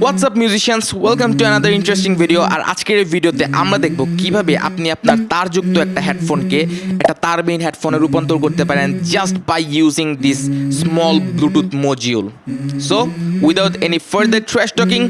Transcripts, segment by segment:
What's up musicians, welcome to another interesting video. আর আজকের এই ভিডিওতে আমরা দেখব কিভাবে আপনি আপনার তারযুক্ত একটা হেডফোনকে একটা তারবিহীন হেডফোনে রূপান্তর করতে পারেন just by using this small Bluetooth module. So without any further trash talking,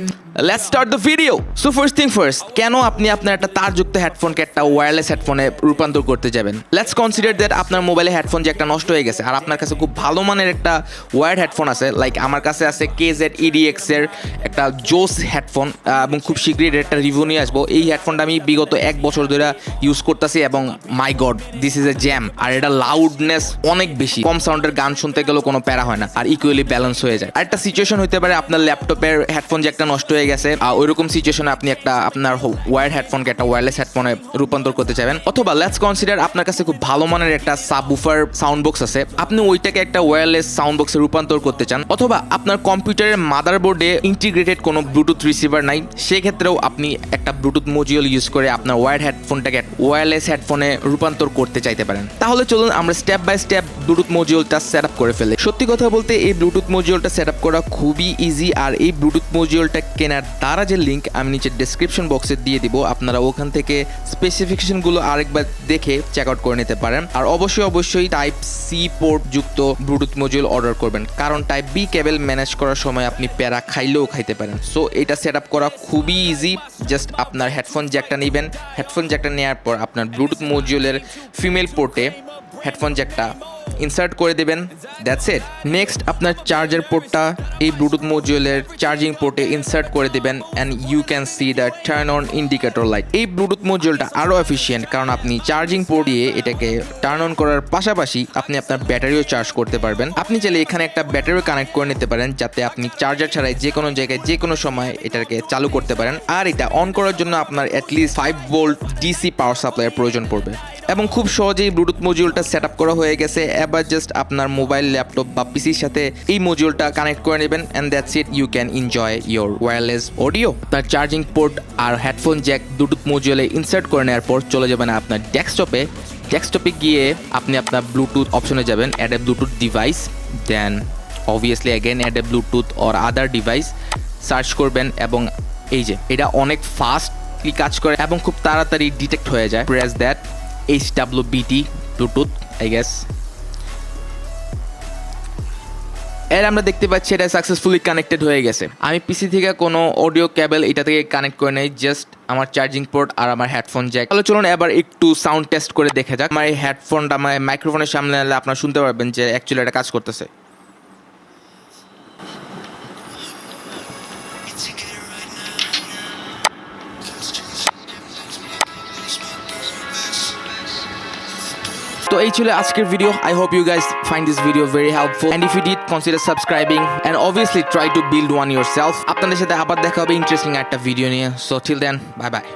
let's start the video. So first thing first, কেন আপনি আপনার একটা তারযুক্ত হেডফোনকে একটা ওয়্যারলেস হেডফোনে রূপান্তর করতে যাবেন? লেটস কনসিডার দ্যাট আপনার মোবাইলে হেডফোন যে একটা নষ্ট হয়ে গেছে আর আপনার কাছে খুব ভালো মানের একটা ওয়্যার্ড হেডফোন আছে। লাইক আমার কাছে আছে KZ EDX এর একটা জোস হেডফোন এবং খুব শীঘ্রই এর একটা রিভিউ নিয়ে আসবো। এই হেডফোনটা আমি বিগত 1 বছর ধরে ইউজ করতেছি এবং my god, this is a jam. আর এটা লাউডনেস অনেক বেশি, কম সাউন্ডের গান শুনতে গেলেও কোনো প্যারা হয় না আর ইকুয়ালি ব্যালেন্স হয়ে যায়। আর একটা সিচুয়েশন হতে পারে আপনার ল্যাপটপের হেডফোন যে একটা নষ্ট হয়ে গেছে, ওইরকম সিচুয়েশনে আপনি একটা আপনার ওয়্যার্ড হেডফোনকে একটা ওয়্যারলেস হেডফোনে রূপান্তর করতে চাইবেন। অথবা লেটস কনসিডার আপনার কাছে খুব ভালো মানের একটা সাবউফার সাউন্ড বক্স আছে, আপনি ওইটাকে একটা ওয়্যারলেস সাউন্ড বক্সে রূপান্তর করতে চান। অথবা আপনার কম্পিউটারের মাদারবোর্ডে ইন্টিগ্রেটেড কোনো ব্লুটুথ রিসিভার নাই, সেক্ষেত্রেও আপনি একটা ব্লুটুথ মডিউল ইউজ করে আপনার ওয়্যার্ড হেডফোনটাকে ওয়্যারলেস হেডফোনে রূপান্তর করতে চাইতে পারেন। তাহলে চলুন আমরা স্টেপ বাই স্টেপ ব্লুটুথ মডিউলটা সেট আপ করে ফেলি। সত্যি কথা বলতে এই ব্লুটুথ মডিউলটা সেট আপ করা খুবই ইজি। আর এই ব্লুটুথ মডিউলটা কেনার দ্বারা যে লিঙ্ক আমি নিচে ডেসক্রিপশন বক্সে দিয়ে দিব, আপনারা ওখান থেকে স্পেসিফিকেশনগুলো আরেকবার দেখে চেক আউট করে নিতে পারেন। আর অবশ্যই টাইপ সি পোর্ট যুক্ত ব্লুটুথ মডিউল অর্ডার করবেন, কারণ টাইপ বি কেবল ম্যানেজ করার সময় আপনি প্যারা খাইলেও খাইতে পারেন। সো এটা সেট আপ করা খুবই ইজি। জাস্ট আপনার হেডফোন জ্যাকটা নেবেন, হেডফোন জ্যাকটা নেওয়ার পর আপনার ব্লুটুথ মডিউলের ফিমেল পোর্টে হেডফোন জ্যাকটা ইনসার্ট করে দেবেন, দ্যাটস ইট। নেক্সট আপনার চার্জার পোর্টটা এই ব্লুটুথ মডিউলের চার্জিং পোর্টে ইনসার্ট করে দেবেন and you can see the turn on indicator light. এই ব্লুটুথ মডিউলটা আরও এফিশিয়েন্ট, কারণ আপনি চার্জিং পোর্ট দিয়ে এটাকে টার্ন অন করার পাশাপাশি আপনি আপনার ব্যাটারিও চার্জ করতে পারবেন। আপনি চাইলে এখানে একটা ব্যাটারিও কানেক্ট করে নিতে পারেন, যাতে আপনি চার্জার ছাড়াই যে কোনো জায়গায় যে কোনো সময় এটাকে চালু করতে পারেন। আর এটা অন করার জন্য আপনার অ্যাটলিস্ট 5 ভোল্ট ডিসি পাওয়ার সাপ্লাইয়ের প্রয়োজন পড়বে। এবং খুব সহজেই ব্লুটুথ মডিউলটা সেট আপ করা হয়ে গেছে। এবার জাস্ট আপনার মোবাইল, ল্যাপটপ বা পিসির সাথে এই মডিউলটা কানেক্ট করে নেবেন and that's it, you can enjoy your wireless audio. আপনার চার্জিং পোর্ট আর হেডফোন জ্যাক ব্লুটুথ মডিউলে ইনসার্ট করে নেওয়ার পর চলে যাবেন আপনার ডেস্কটপে গিয়ে আপনি আপনার ব্লুটুথ অপশনে যাবেন, add a Bluetooth device, then obviously again add a Bluetooth or other device search করবেন এবং এই যে এটা অনেক ফাস্টলি কাজ করে এবং খুব তাড়াতাড়ি ডিটেক্ট হয়ে যায়। Press that HWBT Bluetooth, I guess. এর আমরা দেখতে পাচ্ছি এটা সাকসেসফুলি কানেক্টেড হয়ে গেছে। আমি পিসি থেকে কোনো অডিও কেবল এটা থেকে কানেক্ট করে নেই, জাস্ট আমার চার্জিং পোর্ট আর আমার হেডফোন জ্যাক। তাহলে চলুন এবার একটু সাউন্ড টেস্ট করে দেখা যাক। আমার এই হেডফোনটা আমার মাইক্রোফোনের সামনে আনলে আপনারা শুনতে পারবেন যে অ্যাকচুয়ালি এটা কাজ করতেছে। তো এই ছিল আজকের video. I hope you guys find this video very helpful, and if you did, consider subscribing and obviously try to build one yourself. আপনাদের সাথে আবার দেখা হবে ইন্টারেস্টিং একটা ভিডিও নিয়ে। So till then, bye bye.